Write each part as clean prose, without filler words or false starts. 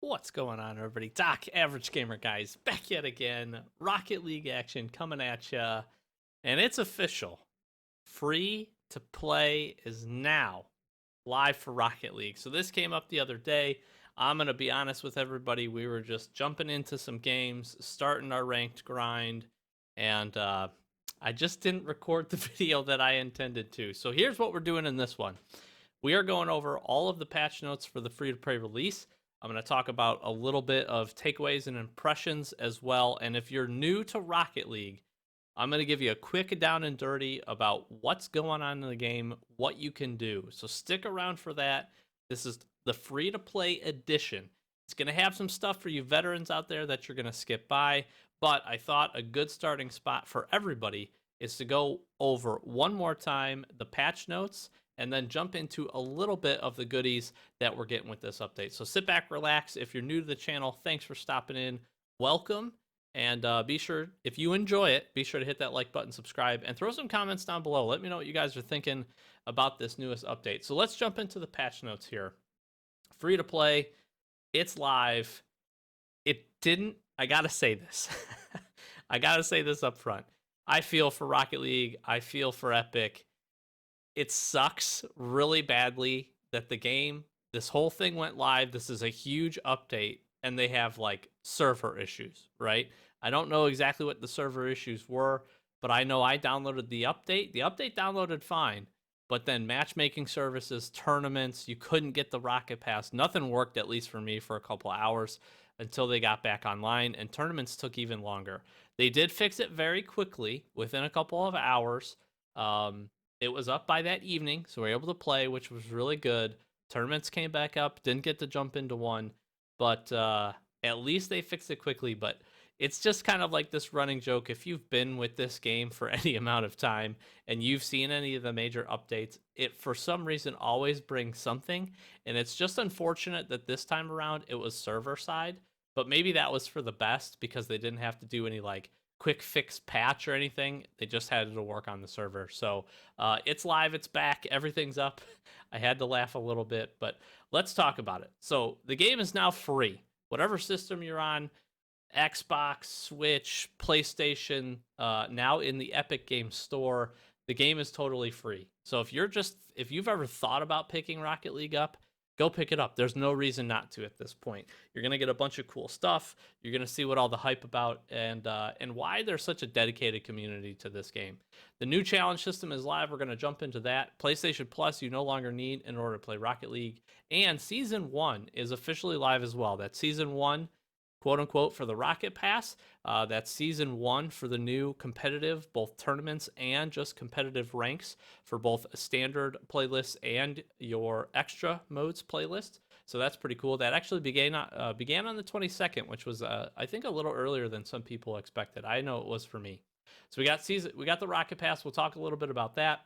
What's going on, everybody? Doc, Average Gamer Guys, back yet again. Rocket League action coming at ya, and it's official. Free to play is now live for Rocket League. So this came up the other day. I'm gonna be honest with everybody. We were just jumping into some games, starting our ranked grind, and I just didn't record the video that I intended to. So here's what we're doing in this one. We are going over all of the patch notes for the free to play release. I'm going to talk about a little bit of takeaways and impressions as well. And if you're new to Rocket League, I'm going to give you a quick down and dirty about what's going on in the game, what you can do. So stick around for that. This is the free to play edition. It's going to have some stuff for you veterans out there that you're going to skip by. But I thought a good starting spot for everybody is to go over one more time the patch notes and then jump into a little bit of the goodies that we're getting with this update. So sit back, relax. If you're new to the channel, thanks for stopping in. Welcome. And be sure, if you enjoy it, be sure to hit that like button, subscribe, and throw some comments down below. Let me know what you guys are thinking about this newest update. So let's jump into the patch notes here. Free to play. It's live. It didn't, I gotta say this. I gotta say this up front. I feel for Rocket League. I feel for Epic. It sucks really badly that the game, this whole thing went live. This is a huge update and they have like server issues, right? I don't know exactly what the server issues were, but I know I downloaded the update. The update downloaded fine, but then matchmaking services, tournaments, you couldn't get the Rocket Pass. Nothing worked, at least for me, for a couple of hours until they got back online, and tournaments took even longer. They did fix it very quickly within a couple of hours. It was up by that evening, so we were able to play, which was really good. Tournaments came back up, didn't get to jump into one, but at least they fixed it quickly. But it's just kind of like this running joke. If you've been with this game for any amount of time and you've seen any of the major updates, it for some reason always brings something. And it's just unfortunate that this time around it was server side, but maybe that was for the best because they didn't have to do any like quick fix patch or anything. They just had to work on the server. So it's live, it's back, everything's up. I had to laugh a little bit, but let's talk about it. So the game is now free. Whatever system you're on, Xbox, Switch, PlayStation, now in the Epic Games Store, the game is totally free. So if you've ever thought about picking Rocket League up, go pick it up. There's no reason not to at this point. You're gonna get a bunch of cool stuff. You're gonna see what all the hype about and why there's such a dedicated community to this game. The new challenge system is live. We're gonna jump into that. PlayStation Plus you no longer need in order to play Rocket League, and Season 1 is officially live as well. That's Season 1, quote unquote, for the Rocket Pass. That's Season 1 for the new competitive, both tournaments and just competitive ranks for both standard playlists and your extra modes playlist. So that's pretty cool. That actually began on the 22nd, which was I think a little earlier than some people expected. I know it was for me. So we got the Rocket Pass. We'll talk a little bit about that.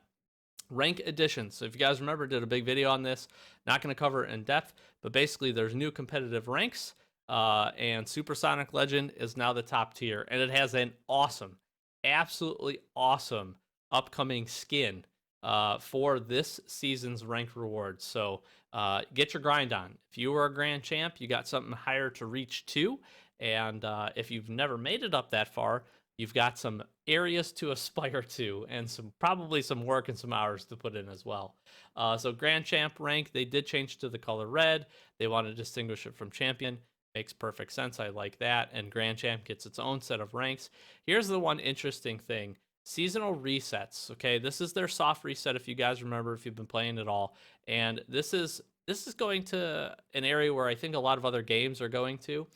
Rank additions. So if you guys remember, did a big video on this. Not going to cover it in depth, but basically there's new competitive ranks. And Supersonic Legend is now the top tier, and it has an awesome, absolutely awesome upcoming skin for this season's ranked rewards. So get your grind on. If you were a grand champ, you got something higher to reach to, and if you've never made it up that far, you've got some areas to aspire to, and probably some work and some hours to put in as well. So grand champ rank, they did change to the color red. They want to distinguish it from champion. Makes perfect sense. I like that. And Grand Champ gets its own set of ranks. Here's the one interesting thing. Seasonal resets. Okay, this is their soft reset if you guys remember, if you've been playing at all. And this is going to an area where I think a lot of other games are going to.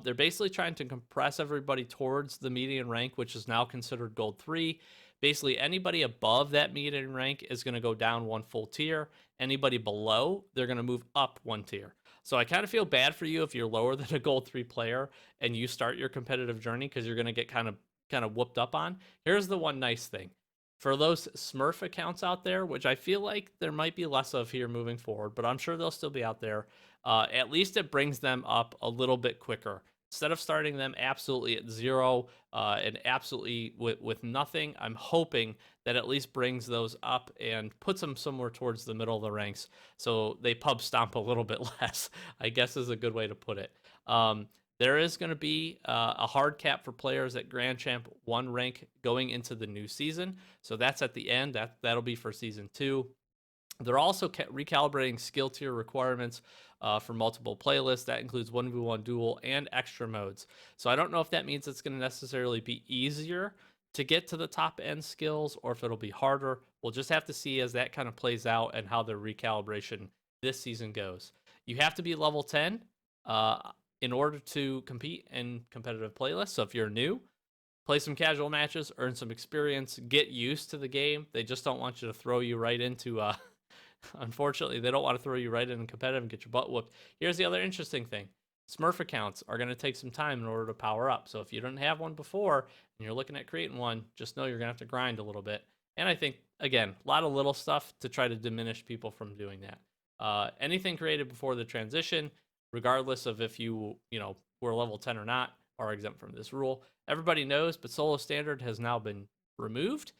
They're basically trying to compress everybody towards the median rank, which is now considered Gold 3. Basically, anybody above that median rank is going to go down one full tier. Anybody below, they're going to move up one tier. So I kind of feel bad for you if you're lower than a Gold 3 player and you start your competitive journey because you're going to get kind of whooped up on. Here's the one nice thing. For those Smurf accounts out there, which I feel like there might be less of here moving forward, but I'm sure they'll still be out there, at least it brings them up a little bit quicker. Instead of starting them absolutely at zero and absolutely with nothing, I'm hoping that at least brings those up and puts them somewhere towards the middle of the ranks so they pub stomp a little bit less, I guess is a good way to put it. There is going to be a hard cap for players at Grand Champ 1 rank going into the new season. So that's at the end. That'll be for Season 2. They're also recalibrating skill tier requirements for multiple playlists. That includes 1v1 duel and extra modes. So I don't know if that means it's going to necessarily be easier to get to the top end skills or if it'll be harder. We'll just have to see as that kind of plays out and how the recalibration this season goes. You have to be level 10 in order to compete in competitive playlists. So if you're new, play some casual matches, earn some experience, get used to the game. They just don't want you to throw you right into unfortunately, they don't want to throw you right in competitive and get your butt whooped. Here's the other interesting thing. Smurf accounts are going to take some time in order to power up. So if you didn't have one before and you're looking at creating one, just know you're going to have to grind a little bit. And I think, again, a lot of little stuff to try to diminish people from doing that. Anything created before the transition, regardless of if you were level 10 or not, are exempt from this rule. Everybody knows, but solo standard has now been removed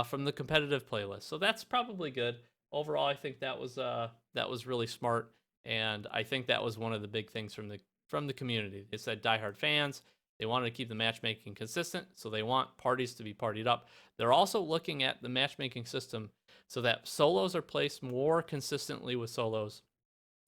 from the competitive playlist. So that's probably good. Overall, I think that was really smart, and I think that was one of the big things from the community. They said diehard fans, they wanted to keep the matchmaking consistent, so they want parties to be partied up. They're also looking at the matchmaking system so that solos are placed more consistently with solos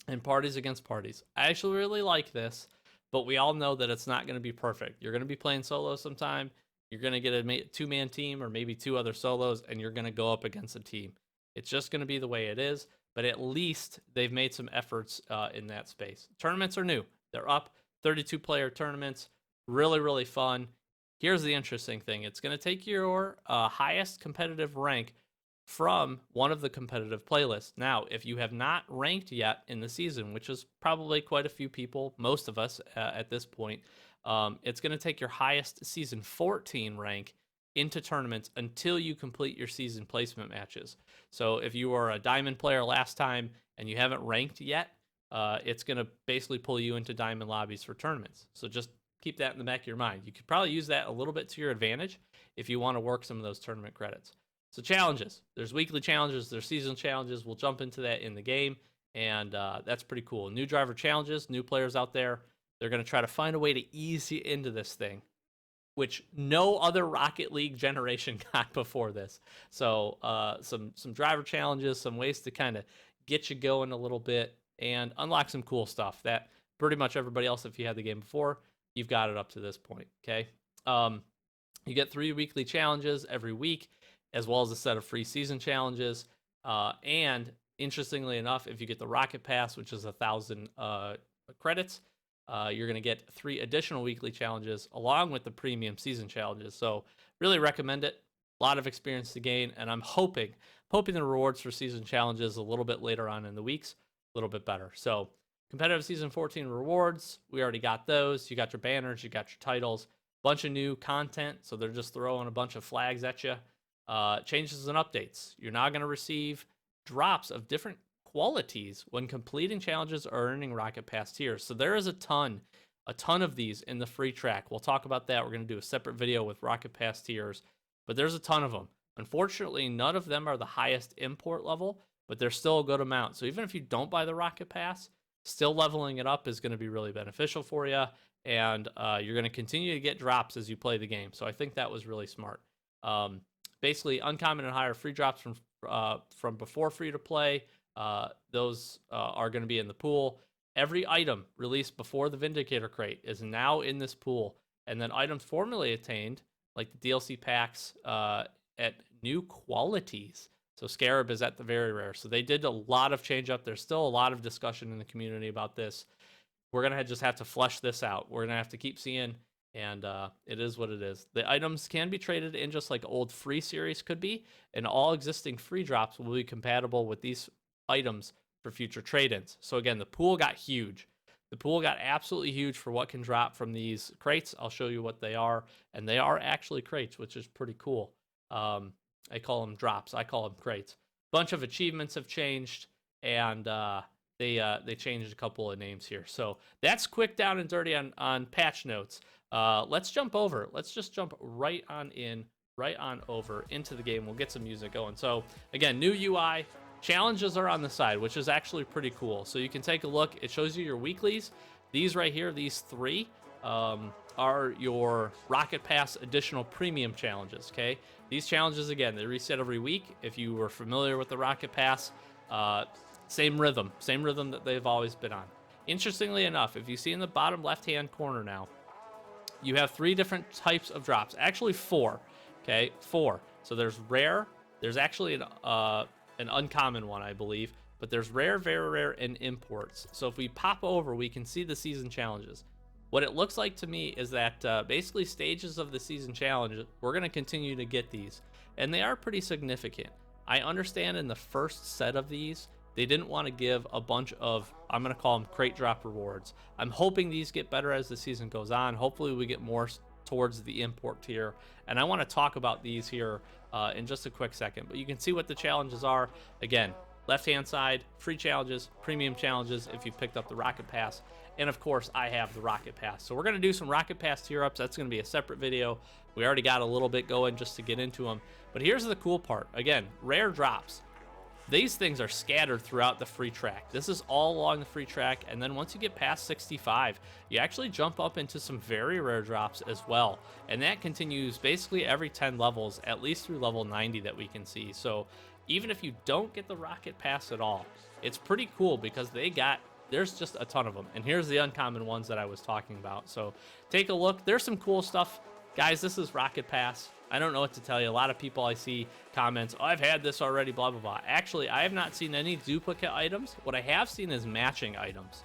and parties against parties. I actually really like this, but we all know that it's not going to be perfect. You're going to be playing solos sometime. You're going to get a two-man team or maybe two other solos, and you're going to go up against a team. It's just going to be the way it is, but at least they've made some efforts in that space. Tournaments are new. They're up, 32-player tournaments, really, really fun. Here's the interesting thing. It's going to take your highest competitive rank from one of the competitive playlists. Now, if you have not ranked yet in the season, which is probably quite a few people, most of us at this point, it's going to take your highest Season 14 rank into tournaments until you complete your season placement matches. So if you were a diamond player last time and you haven't ranked yet, it's going to basically pull you into diamond lobbies for tournaments. So just keep that in the back of your mind. You could probably use that a little bit to your advantage if you want to work some of those tournament credits. So challenges. There's weekly challenges. There's season challenges. We'll jump into that in the game, and that's pretty cool. New driver challenges, new players out there. They're going to try to find a way to ease you into this thing, which no other Rocket League generation got before this. So some driver challenges, some ways to kind of get you going a little bit and unlock some cool stuff that pretty much everybody else, if you had the game before, you've got it up to this point, okay? You get 3 weekly challenges every week, as well as a set of free season challenges. And interestingly enough, if you get the Rocket Pass, which is 1,000 credits, you're going to get 3 additional weekly challenges along with the premium season challenges. So really recommend it. A lot of experience to gain, and I'm hoping the rewards for season challenges a little bit later on in the weeks, a little bit better. So competitive season 14 rewards, we already got those. You got your banners, you got your titles, bunch of new content. So they're just throwing a bunch of flags at you. Changes and updates. You're now going to receive drops of different qualities when completing challenges or earning Rocket Pass tiers. So there is a ton of these in the free track. We'll talk about that. We're going to do a separate video with Rocket Pass tiers, but there's a ton of them. Unfortunately, none of them are the highest import level, but they're still a good amount. So even if you don't buy the Rocket Pass, still leveling it up is going to be really beneficial for you, and you're going to continue to get drops as you play the game. So I think that was really smart. Basically, uncommon and higher free drops from before free to play. Those are going to be in the pool. Every item released before the Vindicator crate is now in this pool, and then items formerly attained, like the DLC packs, at new qualities. So Scarab is at the very rare. So they did a lot of change up. There's still a lot of discussion in the community about this. We're gonna just have to flesh this out. We're gonna have to keep seeing, and it is what it is. The items can be traded in just like old free series could be, and all existing free drops will be compatible with these items for future trade-ins. So again, the pool got huge. The pool got absolutely huge for what can drop from these crates. I'll show you what they are, and they are actually crates, which is pretty cool. I call them drops. I call them crates. Bunch of achievements have changed, and they changed a couple of names here. So that's quick down and dirty on patch notes. Let's jump over. Let's just jump right on over into the game. We'll get some music going. So again, new UI. Challenges are on the side, which is actually pretty cool. So you can take a look. It shows you your weeklies. These right here, these three, are your Rocket Pass additional premium challenges, okay? These challenges, again, they reset every week. If you were familiar with the Rocket Pass, same rhythm that they've always been on. Interestingly enough, if you see in the bottom left-hand corner now, you have 3 different types of drops. Actually 4, okay? 4. So there's rare, there's actually an uncommon one, I believe, but there's rare, very rare, and imports. So if we pop over, we can see the season challenges. What it looks like to me is that basically stages of the season challenge, we're going to continue to get these, and they are pretty significant. I understand in the first set of these, they didn't want to give a bunch of, I'm going to call them crate drop rewards. I'm hoping these get better as the season goes on. Hopefully we get more towards the import tier, and I want to talk about these here in just a quick second. But you can see what the challenges are. Again, left hand side, free challenges, premium challenges if you picked up the Rocket Pass, and of course I have the Rocket Pass. So we're going to do some Rocket Pass tier ups. That's going to be a separate video. We already got a little bit going just to get into them, but here's the cool part. Again, rare drops. These things are scattered throughout the free track. This is all along the free track, and then once you get past 65, you actually jump up into some very rare drops as well, and that continues basically every 10 levels, at least through level 90 that we can see. So even if you don't get the Rocket Pass at all, it's pretty cool because there's just a ton of them. And here's the uncommon ones that I was talking about. So take a look. There's some cool stuff. Guys, this is Rocket Pass. I don't know what to tell you. A lot of people I see comments, oh, I've had this already, blah, blah, blah. Actually, I have not seen any duplicate items. What I have seen is matching items.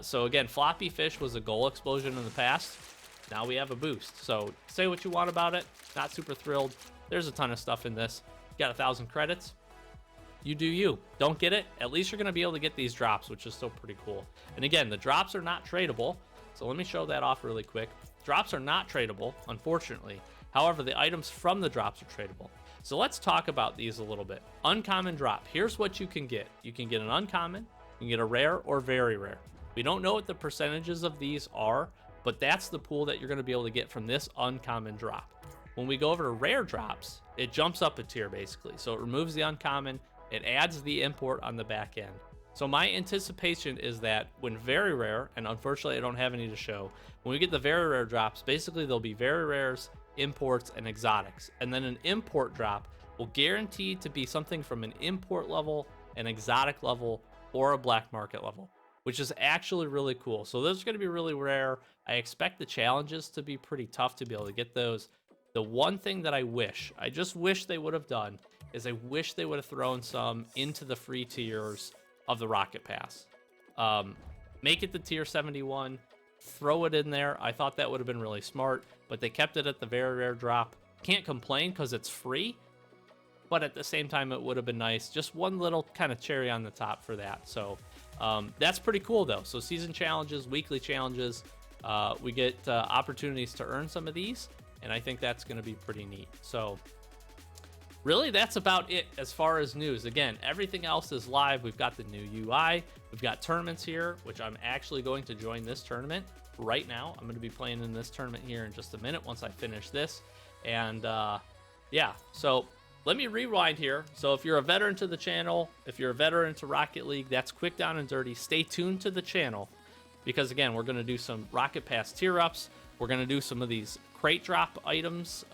So again, Floppy Fish was a goal explosion in the past. Now we have a boost. So say what you want about it. Not super thrilled. There's a ton of stuff in this. You got 1,000 credits. You do you. Don't get it? At least you're going to be able to get these drops, which is still pretty cool. And again, the drops are not tradable. So let me show that off really quick. Drops are not tradable, unfortunately. However, the items from the drops are tradable. So let's talk about these a little bit. Uncommon drop. Here's what you can get. You can get an uncommon, you can get a rare or very rare. We don't know what the percentages of these are, but that's the pool that you're going to be able to get from this uncommon drop. When we go over to rare drops, it jumps up a tier basically. So it removes the uncommon, it adds the import on the back end. So my anticipation is that when very rare, and unfortunately I don't have any to show, when we get the very rare drops, basically there'll be very rares, imports, and exotics. And then an import drop will guarantee to be something from an import level, an exotic level, or a black market level, which is actually really cool. So those are going to be really rare. I expect the challenges to be pretty tough to be able to get those. The one thing that I just wish they would have done, is I wish they would have thrown some into the free tiers of the Rocket Pass. Make it the tier 71, throw it in there. I thought that would have been really smart, but they kept it at the very rare drop. Can't complain because it's free, but at the same time, it would have been nice. Just one little kind of cherry on the top for that. So that's pretty cool though. So season challenges, weekly challenges, we get opportunities to earn some of these, and I think that's going to be pretty neat. So really, that's about it as far as news. Again, everything else is live. We've got the new UI. We've got tournaments here, which I'm actually going to join this tournament right now. I'm going to be playing in this tournament here in just a minute once I finish this. And yeah, so let me rewind here. So if you're a veteran to the channel, if you're a veteran to Rocket League, that's quick, down, and dirty. Stay tuned to the channel because, again, we're going to do some Rocket Pass tier ups. We're going to do some of these crate drop items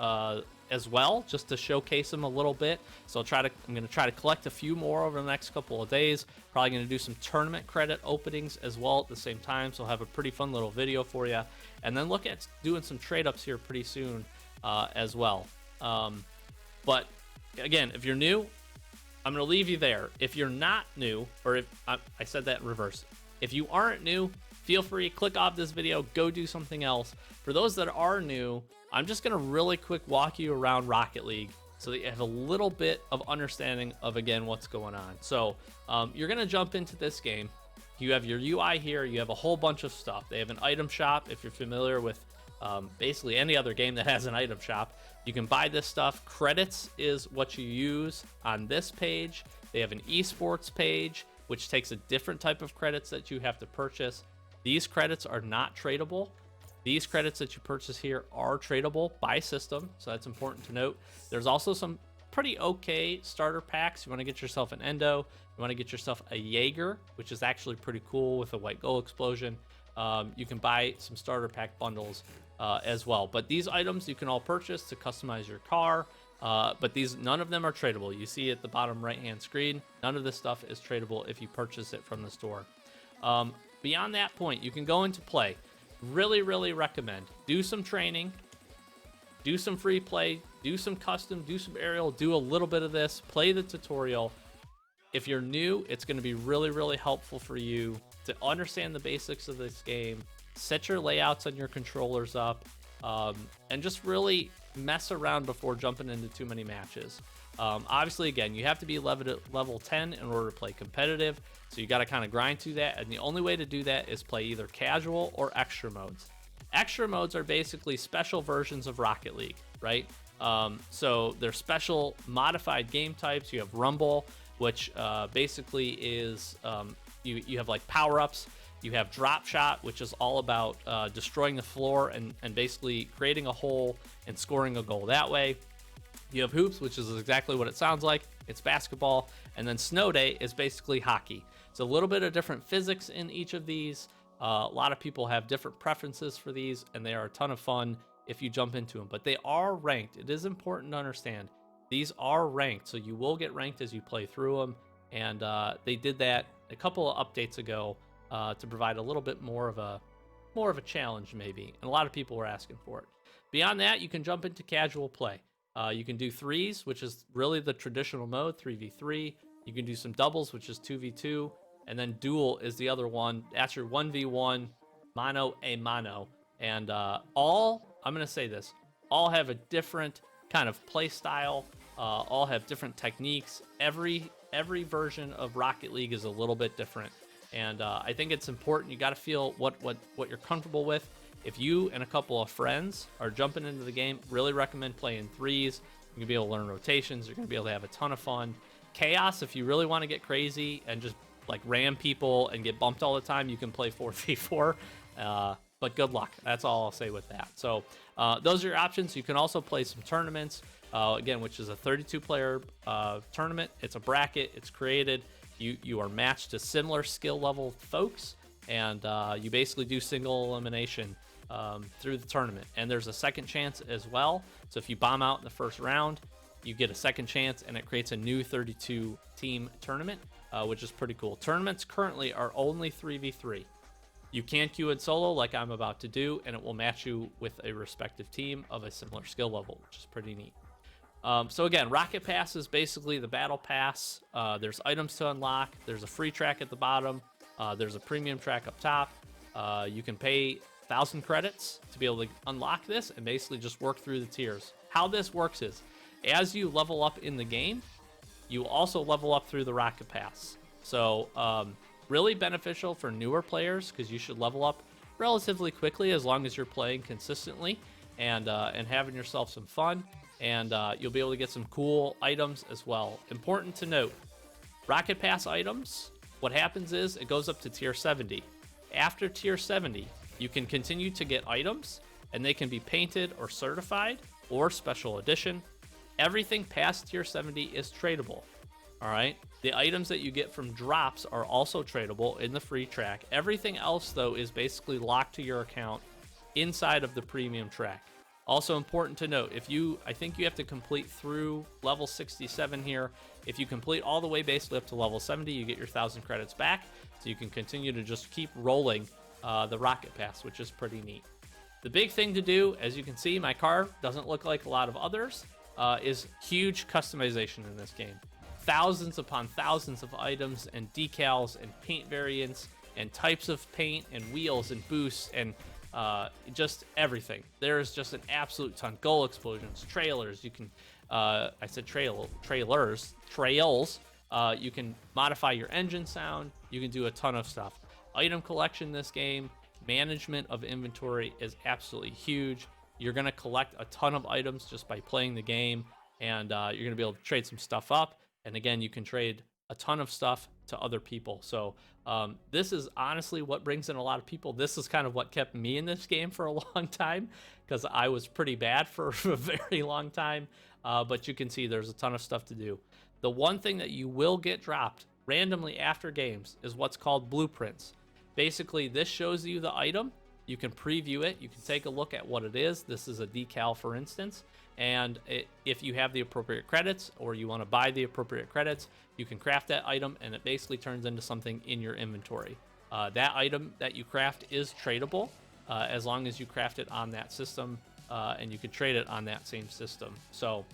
as well, just to showcase them a little bit. So I'm going to try to collect a few more over the next couple of days. Probably going to do some tournament credit openings as well at the same time. So I'll have a pretty fun little video for you. And then look at doing some trade ups here pretty soon as well. But again, if you're new, I'm going to leave you there. If you're not new, or if I said that in reverse, if you aren't new, feel free, click off this video, go do something else. For those that are new, I'm just going to really quick walk you around Rocket League so that you have a little bit of understanding of, again, what's going on. So you're going to jump into this game. You have your UI here. You have a whole bunch of stuff. They have an item shop. If you're familiar with basically any other game that has an item shop, you can buy this stuff. Credits is what you use on this page. They have an esports page, which takes a different type of credits that you have to purchase. These credits are not tradable. These credits that you purchase here are tradable by system, so that's important to note. There's also some pretty okay starter packs. You want to get yourself an Endo. You want to get yourself a Jaeger, which is actually pretty cool with a white goal explosion. You can buy some starter pack bundles as well. But these items you can all purchase to customize your car. But none of them are tradable. You see at the bottom right hand screen, none of this stuff is tradable if you purchase it from the store. Beyond that point, you can go into play. Really, really recommend. Do some training, do some free play, do some custom, do some aerial, do a little bit of this, play the tutorial. If you're new, it's going to be really, really helpful for you to understand the basics of this game, set your layouts on your controllers up, and just really mess around before jumping into too many matches. Obviously, again, you have to be level 10 in order to play competitive, so you got to kind of grind through that, and the only way to do that is play either casual or extra modes. Extra modes are basically special versions of Rocket League, right? So they're special modified game types. You have Rumble, which basically is you have like power-ups. You have Drop Shot, which is all about destroying the floor and basically creating a hole and scoring a goal that way. You have Hoops, which is exactly what it sounds like. It's basketball. And then Snow Day is basically hockey. It's a little bit of different physics in each of these. A lot of people have different preferences for these, and they are a ton of fun if you jump into them. But they are ranked. It is important to understand. These are ranked, so you will get ranked as you play through them. And they did that a couple of updates ago to provide a little bit more of a challenge, maybe. And a lot of people were asking for it. Beyond that, you can jump into casual play. You can do threes, which is really the traditional mode, 3v3. You can do some doubles, which is 2v2. And then duel is the other one. That's your 1v1, mano a mano. And I'm going to say this, all have a different kind of play style. All have different techniques. Every version of Rocket League is a little bit different. And I think it's important. You got to feel what you're comfortable with. If you and a couple of friends are jumping into the game, really recommend playing threes. You're going to be able to learn rotations. You're going to be able to have a ton of fun. Chaos, if you really want to get crazy and just like ram people and get bumped all the time, you can play 4v4. But good luck. That's all I'll say with that. So those are your options. You can also play some tournaments, again, which is a 32-player tournament. It's a bracket. It's created. You are matched to similar skill level folks, and you basically do single elimination through the tournament. And there's a second chance as well. So if you bomb out in the first round, you get a second chance, and it creates a new 32-team tournament, which is pretty cool. Tournaments currently are only 3v3. You can queue in solo like I'm about to do, and it will match you with a respective team of a similar skill level, which is pretty neat. So again, Rocket Pass is basically the battle pass. There's items to unlock. There's a free track at the bottom. There's a premium track up top. You can pay 1,000 credits to be able to unlock this and basically just work through the tiers. How this works is, as you level up in the game, you also level up through the Rocket Pass. So really beneficial for newer players, because you should level up relatively quickly as long as you're playing consistently and having yourself some fun. And you'll be able to get some cool items as well. Important to note, Rocket Pass items, what happens is it goes up to tier 70. After tier 70, you can continue to get items, and they can be painted or certified or special edition. Everything past tier 70 is tradable. All right. The items that you get from drops are also tradable in the free track. Everything else, though, is basically locked to your account inside of the premium track. Also important to note, I think you have to complete through level 67 here. If you complete all the way basically up to level 70, you get your 1,000 credits back. So you can continue to just keep rolling the Rocket Pass, which is pretty neat. The big thing to do, as you can see, my car doesn't look like a lot of others, is huge customization in this game. Thousands upon thousands of items and decals and paint variants and types of paint and wheels and boosts and just everything. There's just an absolute ton. Goal explosions, trailers. You can, I said trailers. You can modify your engine sound. You can do a ton of stuff. Item collection in this game, management of inventory is absolutely huge. You're going to collect a ton of items just by playing the game, and you're going to be able to trade some stuff up. And again, you can trade a ton of stuff to other people. So this is honestly what brings in a lot of people. This is kind of what kept me in this game for a long time, because I was pretty bad for a very long time. But you can see there's a ton of stuff to do. The one thing that you will get dropped randomly after games is what's called blueprints. Basically, this shows you the item. You can preview it. You can take a look at what it is. This is a decal, for instance. And if you have the appropriate credits or you want to buy the appropriate credits, you can craft that item and it basically turns into something in your inventory. That item that you craft is tradable as long as you craft it on that system, and you can trade it on that same system. So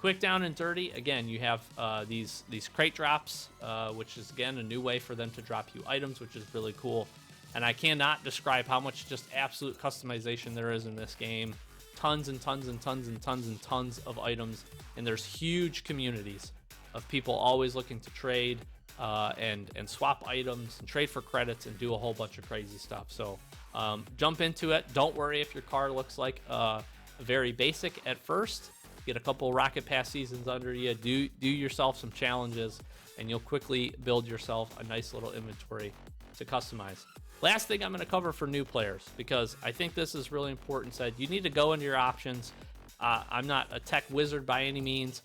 quick down and dirty, again, you have these crate drops, which is, again, a new way for them to drop you items, which is really cool. And I cannot describe how much just absolute customization there is in this game. Tons and tons and tons and tons and tons of items. And there's huge communities of people always looking to trade and swap items and trade for credits and do a whole bunch of crazy stuff. So jump into it. Don't worry if your car looks like very basic at first. Get a couple Rocket Pass seasons under you. Do yourself some challenges, and you'll quickly build yourself a nice little inventory to customize. Last thing I'm going to cover for new players, because I think this is really important, said you need to go into your options. I'm not a tech wizard by any means.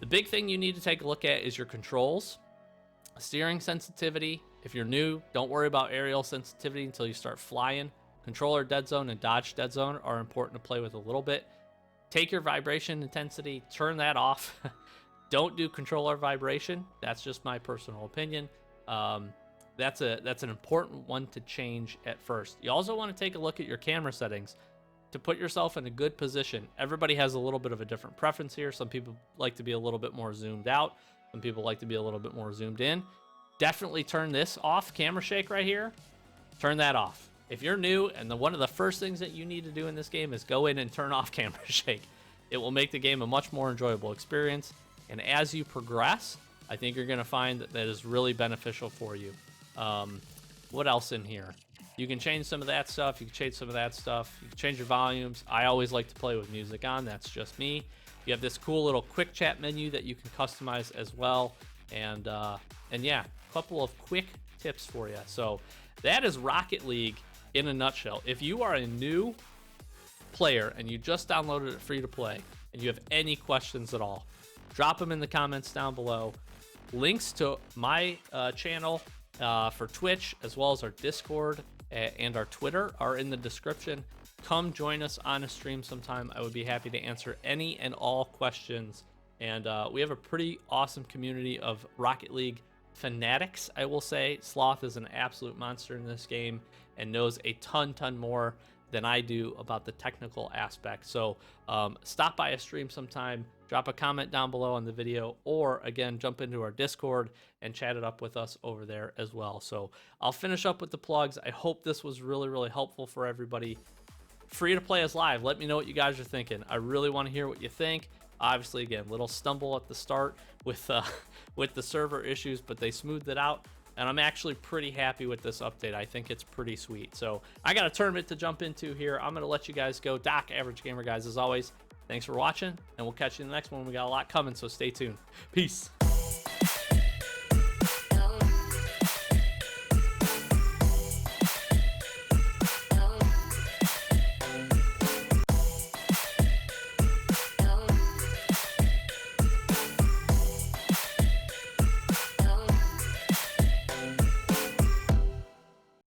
The big thing you need to take a look at is your controls. Steering sensitivity. If you're new, don't worry about aerial sensitivity until you start flying. Controller dead zone and dodge dead zone are important to play with a little bit. Take your vibration intensity, turn that off. Don't do controller vibration. That's just my personal opinion. That's an important one to change at first. You also want to take a look at your camera settings to put yourself in a good position. Everybody has a little bit of a different preference here. Some people like to be a little bit more zoomed out. Some people like to be a little bit more zoomed in. Definitely turn this off, camera shake right here. Turn that off. If you're new, and one of the first things that you need to do in this game is go in and turn off camera shake. It will make the game a much more enjoyable experience. And as you progress, I think you're going to find that is really beneficial for you. What else in here? You can change some of that stuff. You can change some of that stuff. You can change your volumes. I always like to play with music on. That's just me. You have this cool little quick chat menu that you can customize as well. And yeah, a couple of quick tips for you. So that is Rocket League in a nutshell. If you are a new player and you just downloaded it free to play and you have any questions at all, drop them in the comments down below. Links to my channel for Twitch, as well as our Discord and our Twitter, are in the description. Come join us on a stream sometime. I would be happy to answer any and all questions. And we have a pretty awesome community of Rocket League fanatics, I will say. Sloth is an absolute monster in this game and knows a ton more than I do about the technical aspect. So stop by a stream sometime, drop a comment down below on the video, or again, jump into our Discord and chat it up with us over there as well. So I'll finish up with the plugs. I hope this was really helpful for everybody. Free to play is live. Let me know what you guys are thinking. I really want to hear what you think. Obviously, again, little stumble at the start with the server issues, but they smoothed it out. And I'm actually pretty happy with this update. I think it's pretty sweet. So I got a tournament to jump into here. I'm going to let you guys go. Doc, Average Gamer, guys, as always, thanks for watching, and we'll catch you in the next one. We got a lot coming, so stay tuned. Peace.